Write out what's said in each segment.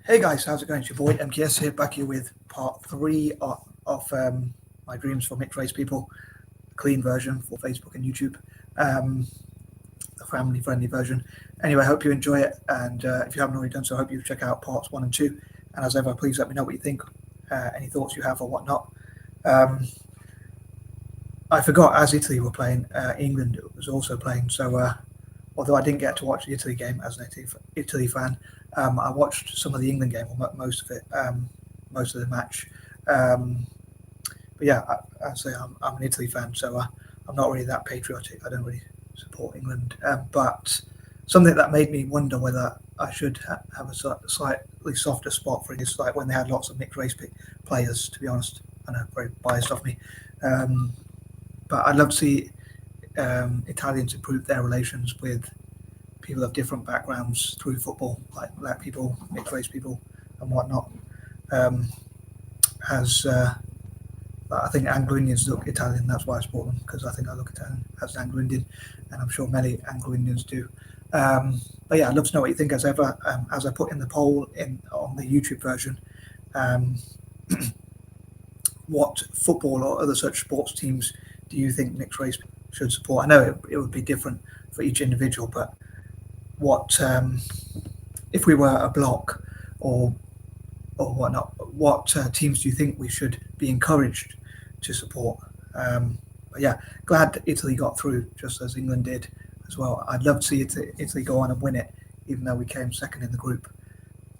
Hey guys, how's it going? It's your boy MKS here, back here with part three of my dreams for mixed race people, clean version for Facebook and YouTube, um, the family friendly version. Anyway, I hope you enjoy it, and if you haven't already done so, I hope you check out parts one and two. And as ever, please let me know what you think, any thoughts you have or whatnot. Um, I forgot as Italy were playing, England was also playing. So although I didn't get to watch the Italy game as an Italy fan, I watched some of the England game, or most of it, most of the match. Um, but yeah, I say I'm an Italy fan, so I'm not really that patriotic. I don't really support England. But something that made me wonder whether I should have a slightly softer spot for this, like when they had lots of mixed race players. To be honest, I know, very biased of me. Um, but I'd love to see Italians improve their relations with people of different backgrounds through football, like black people, mixed race people, and whatnot. Um, as I think Anglo-Indians look Italian, that's why I support them, because I think I look Italian as an Anglo-Indian, and I'm sure many Anglo-Indians do. But yeah, I'd love to know what you think as ever. As I put in the poll on the YouTube version, um, what football or other such sports teams do you think mixed race should support? I know it would be different for each individual, but what if we were a block or whatnot? What teams do you think we should be encouraged to support? But yeah, glad that Italy got through just as England did as well. I'd love to see Italy go on and win it, even though we came second in the group.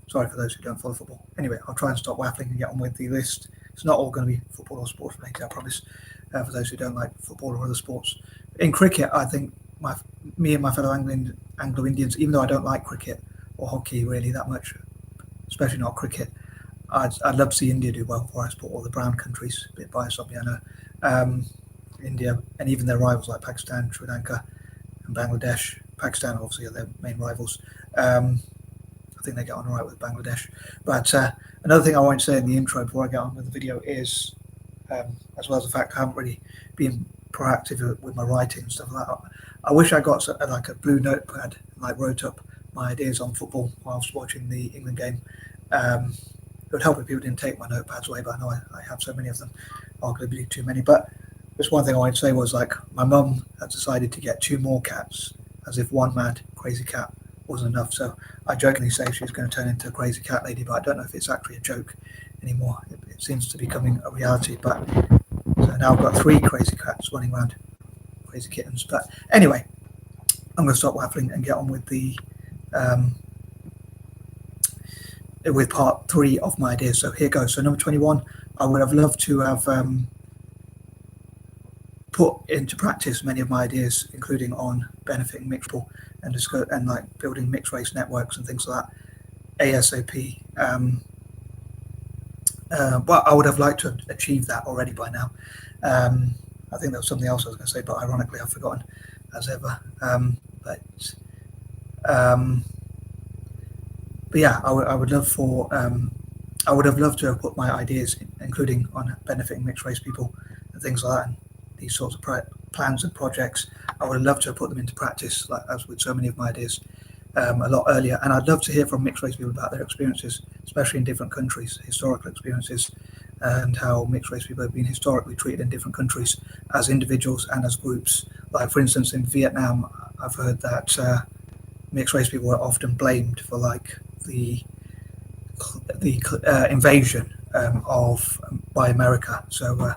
Sorry for those who don't follow football. Anyway, I'll try and stop waffling and get on with the list. It's not all going to be football or sports related, I promise. For those who don't like football or other sports, in cricket, I think me and my fellow Anglo-Indians, even though I don't like cricket or hockey really that much, especially not cricket, I'd love to see India do well before I support all the brown countries. A bit biased of me, I know. India and even their rivals like Pakistan, Sri Lanka, and Bangladesh. Pakistan obviously are their main rivals. I think they get on all right with Bangladesh. But another thing I want to say in the intro before I get on with the video is, as well as the fact I haven't really been proactive with my writing and stuff like that, I wish I got like a blue notepad and like wrote up my ideas on football whilst watching the England game. It would help if people didn't take my notepads away, but I know I have so many of them, arguably too many. But just one thing I wanted to say was, like, my mum had decided to get two more cats, as if one mad crazy cat wasn't enough. So I jokingly say she's going to turn into a crazy cat lady, but I don't know if it's actually a joke anymore. It seems to be becoming a reality. But so now I've got three crazy cats running around, crazy kittens. But anyway, I'm going to stop waffling and get on with the with part three of my ideas. So here goes. So number 21, I would have loved to have put into practice many of my ideas, including on benefiting mixed people and like building mixed race networks and things like that ASAP. Well, I would have liked to achieve that already by now. I think there was something else I was going to say, but ironically I've forgotten as ever. But yeah, I would love for I would have loved to have put my ideas, including on benefiting mixed race people and things like that, and these sorts of plans and projects. I would have loved to have put them into practice, like as with so many of my ideas, a lot earlier. And I'd love to hear from mixed race people about their experiences, especially in different countries, historical experiences, and how mixed race people have been historically treated in different countries as individuals and as groups. Like, for instance, in Vietnam, I've heard that mixed race people were often blamed for like the invasion by America. So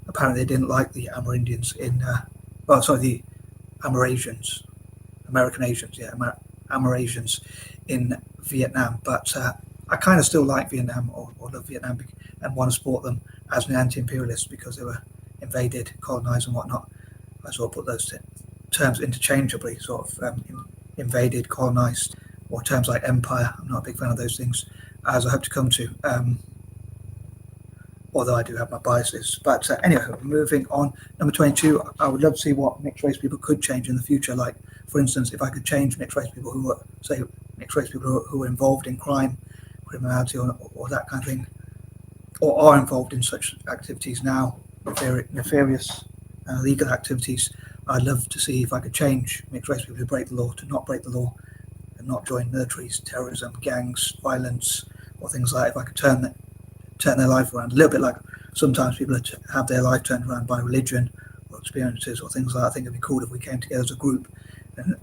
apparently they didn't like the Amerindians the Amerasians, American Asians, Amerasians in Vietnam. But I kind of still like Vietnam or love Vietnam and want to support them as an anti-imperialist because they were invaded, colonized and whatnot. I sort of put those terms interchangeably, sort of invaded, colonized, or terms like empire. I'm not a big fan of those things, as I hope to come to, although I do have my biases. But anyway, moving on. Number 22, I would love to see what mixed race people could change in the future. Like, for instance, if I could change mixed race people who were involved in crime, criminality, or that kind of thing, or are involved in such activities now, nefarious legal activities. I'd love to see if I could change mixed race people who break the law to not break the law, not join militaries, terrorism, gangs, violence, or things like that. If I could turn their life around, a little bit like sometimes people have their life turned around by religion or experiences or things like that. I think it'd be cool if we came together as a group and,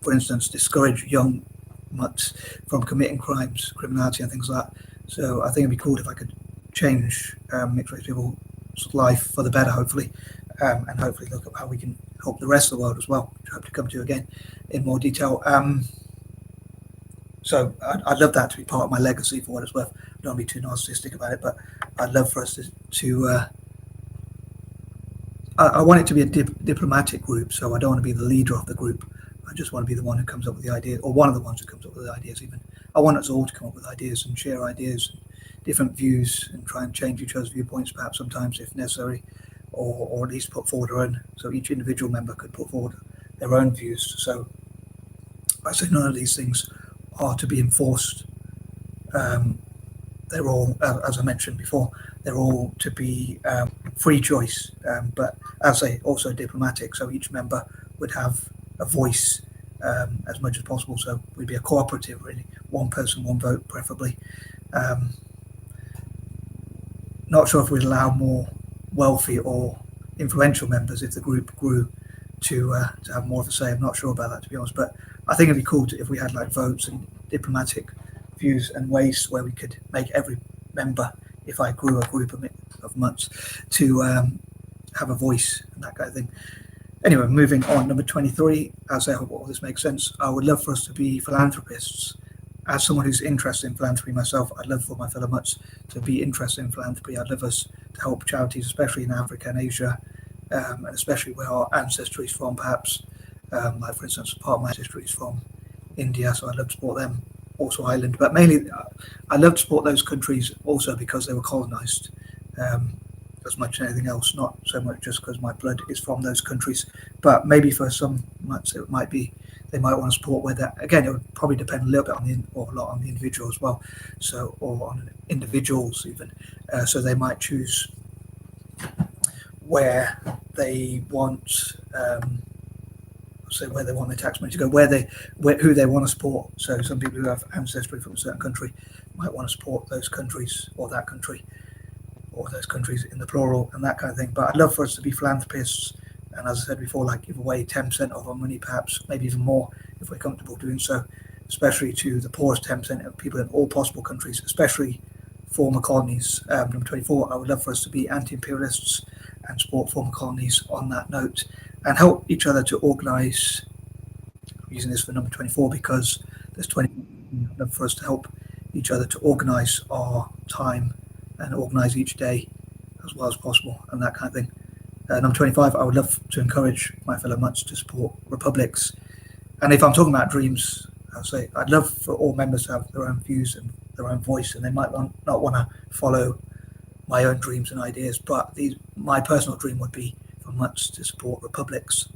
for instance, discourage young mutts from committing crimes, criminality, and things like that. So I think it'd be cool if I could change mixed race people's life for the better, hopefully, and hopefully look at how we can help the rest of the world as well, which I hope to come to again in more detail. So I'd love that to be part of my legacy for what it's worth. I don't want to be too narcissistic about it, but I'd love for us to I want it to be a diplomatic group, so I don't want to be the leader of the group. I just want to be the one who comes up with the idea, or one of the ones who comes up with the ideas even. I want us all to come up with ideas and share ideas, different views, and try and change each other's viewpoints, perhaps sometimes if necessary, or at least put forward our own, so each individual member could put forward their own views. So I say none of these things are to be enforced. They're all, as I mentioned before, they're all to be free choice, but as I say, also diplomatic, so each member would have a voice as much as possible. So we'd be a cooperative, really, one person, one vote, preferably. Not sure if we'd allow more wealthy or influential members if the group grew to have more of a say. I'm not sure about that, to be honest, but I think it'd be cool if we had like votes and diplomatic views and ways where we could make every member, if I grew a group of mutts, to have a voice and that kind of thing. Anyway, moving on, number 23, as I hope all this makes sense, I would love for us to be philanthropists. As someone who's interested in philanthropy myself, I'd love for my fellow mutts to be interested in philanthropy. I'd love us to help charities, especially in Africa and Asia, and especially where our ancestry is from, perhaps. Like, for instance, part of my ancestry is from India, so I'd love to support them. Also Ireland, but mainly I love to support those countries also because they were colonized, as much as anything else, not so much just because my blood is from those countries, but maybe for some mutts it might be they might want to support where that, again, it would probably depend a little bit on or a lot on the individual as well, so, or on individuals even, so they might choose where they want where they want their tax money to go, who they want to support. So some people who have ancestry from a certain country might want to support those countries or that country or those countries in the plural and that kind of thing. But I'd love for us to be philanthropists, and as I said before, like give away 10% of our money, perhaps maybe even more if we're comfortable doing so, especially to the poorest 10% of people in all possible countries, especially former colonies. Number 24, I would love for us to be anti-imperialists and support former colonies on that note, and help each other to organise. I'm using this for number 24 because there's 20 for us to help each other to organise our time and organise each day as well as possible and that kind of thing. Number 25, I would love to encourage my fellow mutts to support republics. And if I'm talking about dreams, I'll say I'd love for all members to have their own views and their own voice, and they might not want to follow my own dreams and ideas, but my personal dream would be for mutts to support republics.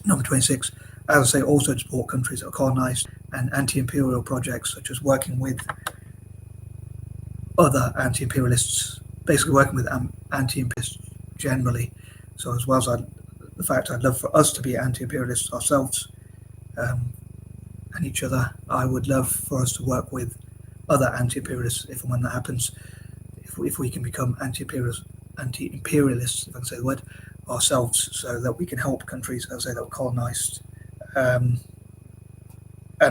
Number 26, as I say, also to support countries that are colonized and anti-imperial projects, such as working with other anti-imperialists, basically working with anti-imperialists generally. So as well as the fact I'd love for us to be anti-imperialists ourselves and each other, I would love for us to work with other anti-imperialists if and when that happens. If we can become anti-imperialists, if I can say the word, ourselves, so that we can help countries, as I say, that were colonized, and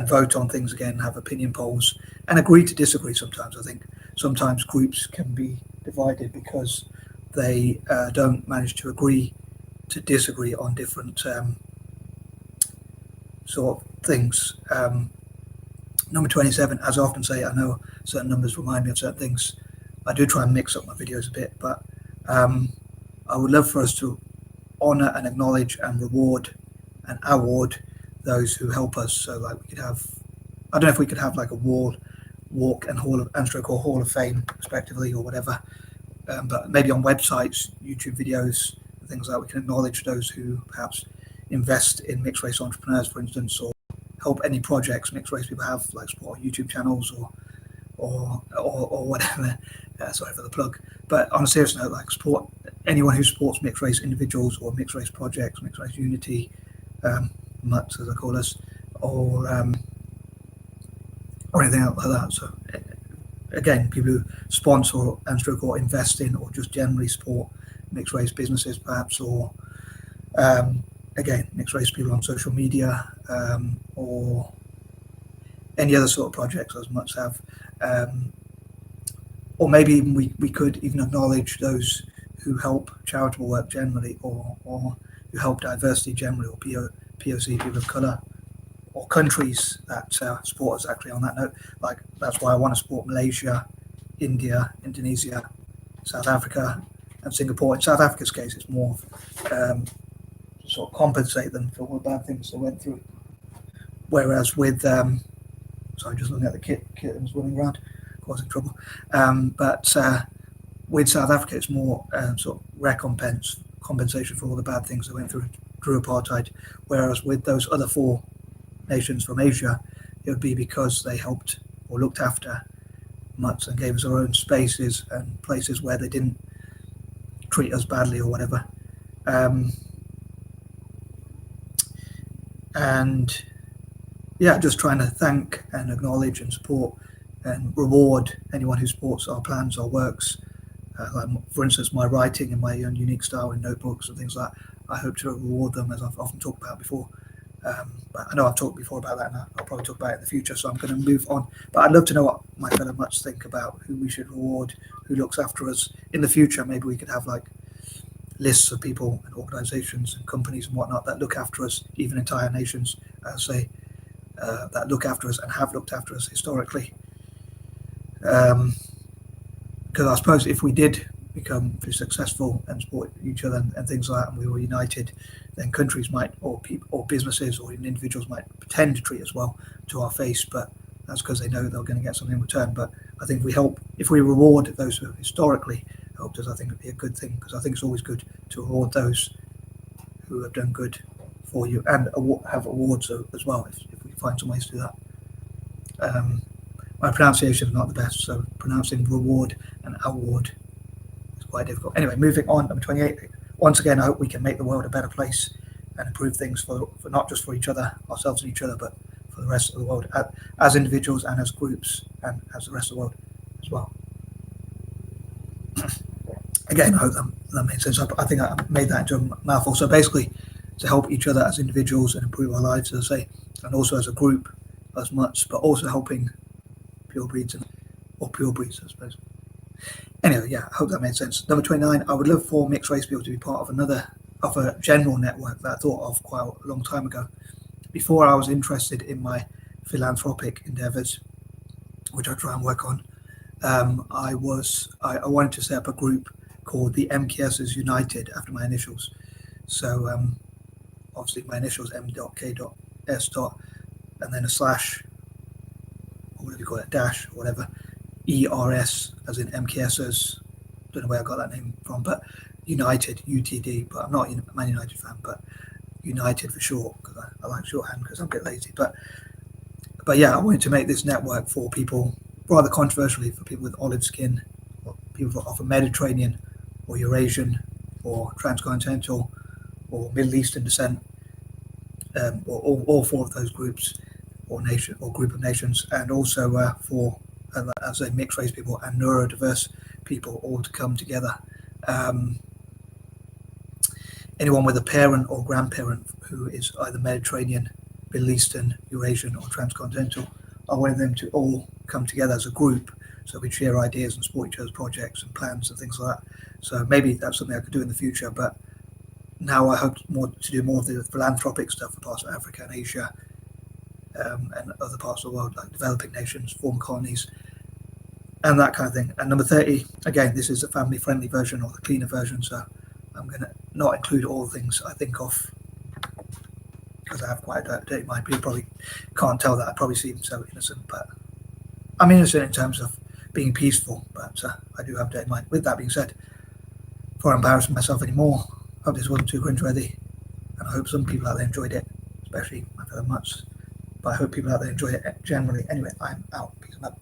vote on things again, have opinion polls, and agree to disagree sometimes. I think sometimes groups can be divided because they don't manage to agree to disagree on different sort of things. Number 27, as I often say, I know certain numbers remind me of certain things. I do try and mix up my videos a bit, but I would love for us to honour and acknowledge and reward and award those who help us. So like we could have, I don't know if we could have like a walk and Hall of Fame respectively or whatever, but maybe on websites, YouTube videos, things like that, we can acknowledge those who perhaps invest in mixed race entrepreneurs, for instance, or help any projects mixed race people have, like support YouTube channels or whatever. Sorry for the plug. But on a serious note, like support anyone who supports mixed race individuals or mixed race projects, mixed race unity, mutts as I call us, or or anything like that. So again, people who sponsor and stroke or invest in or just generally support mixed race businesses perhaps, or again, mixed race people on social media, or any other sort of projects as Mutts have. Or maybe even we could even acknowledge those who help charitable work generally, or who help diversity generally, or POC, people of colour, or countries that support us actually on that note. Like, that's why I want to support Malaysia, India, Indonesia, South Africa, and Singapore. In South Africa's case, it's more to sort of compensate them for all the bad things they went through. Whereas with, sorry, just looking at the kittens running around, causing trouble. But with South Africa, it's more sort of compensation for all the bad things they went through apartheid. Whereas with those other 4 nations from Asia, it would be because they helped or looked after Mutts and gave us our own spaces and places where they didn't treat us badly or whatever. And yeah, just trying to thank and acknowledge and support and reward anyone who supports our plans, our works. Like, for instance, my writing and my own unique style in notebooks and things like that. I hope to reward them, as I've often talked about before. But I know I've talked before about that, and I'll probably talk about it in the future, so I'm going to move on. But I'd love to know what my fellow Mutts think about who we should reward, who looks after us in the future. Maybe we could have like lists of people and organisations and companies and whatnot that look after us, even entire nations, that look after us and have looked after us historically. Because I suppose if we did become successful and support each other and things like that, and we were united, then countries might, or people, or businesses, or even individuals might pretend to treat us well to our face, but that's because they know they're going to get something in return. But I think if we reward those who historically helped us, I think it'd be a good thing, because I think it's always good to reward those who have done good for you, and have awards as well, if we can find some ways to do that. My pronunciation is not the best, so pronouncing reward and award is quite difficult. Anyway, moving on, number 28. Once again, I hope we can make the world a better place and improve things for not just for each other, ourselves and each other, but for the rest of the world, as individuals and as groups, and as the rest of the world as well. Again, I hope that made sense. I think I made that into a mouthful. So basically, to help each other as individuals and improve our lives, as I say, and also as a group, as Mutts, but also helping pure breeds, or pure breeds, I suppose. Anyway, yeah, I hope that made sense. Number 29, I would love for mixed race people to be part of a general network that I thought of quite a long time ago. Before I was interested in my philanthropic endeavours, which I try and work on, I wanted to set up a group called the MKSs United, after my initials. So obviously my initials M.K.S. and then a slash, or whatever you call it, dash, or whatever, ERS, as in MKSs. Don't know where I got that name from, but United, UTD. But I'm not a Man United fan, but United for short, because I like shorthand, because I'm a bit lazy. But yeah, I wanted to make this network for people, rather controversially, for people with olive skin, or people of a Mediterranean or Eurasian or transcontinental or Middle Eastern descent, or all 4 of those groups or nation or group of nations, and also for as a mixed race people and neurodiverse people, all to come together. Anyone with a parent or grandparent who is either Mediterranean, Middle Eastern, Eurasian, or transcontinental, I wanted them to all come together as a group, so we share ideas and support each other's projects and plans and things like that. So maybe that's something I could do in the future, but now I hope to do more of the philanthropic stuff for parts of Africa and Asia, and other parts of the world, like developing nations, former colonies, and that kind of thing. And number 30, again, this is a family-friendly version, or the cleaner version, so I'm going to not include all the things I think of, because I have quite a dirty mind. People probably can't tell that. I probably seem so innocent, but I'm innocent in terms of being peaceful, but I do have a dirty mind. With that being said, before I embarrass myself anymore, I hope this wasn't too cringe-worthy, and I hope some people out there enjoyed it, especially my fellow Mutts. But I hope people out there enjoy it generally. Anyway, I'm out. Peace and love.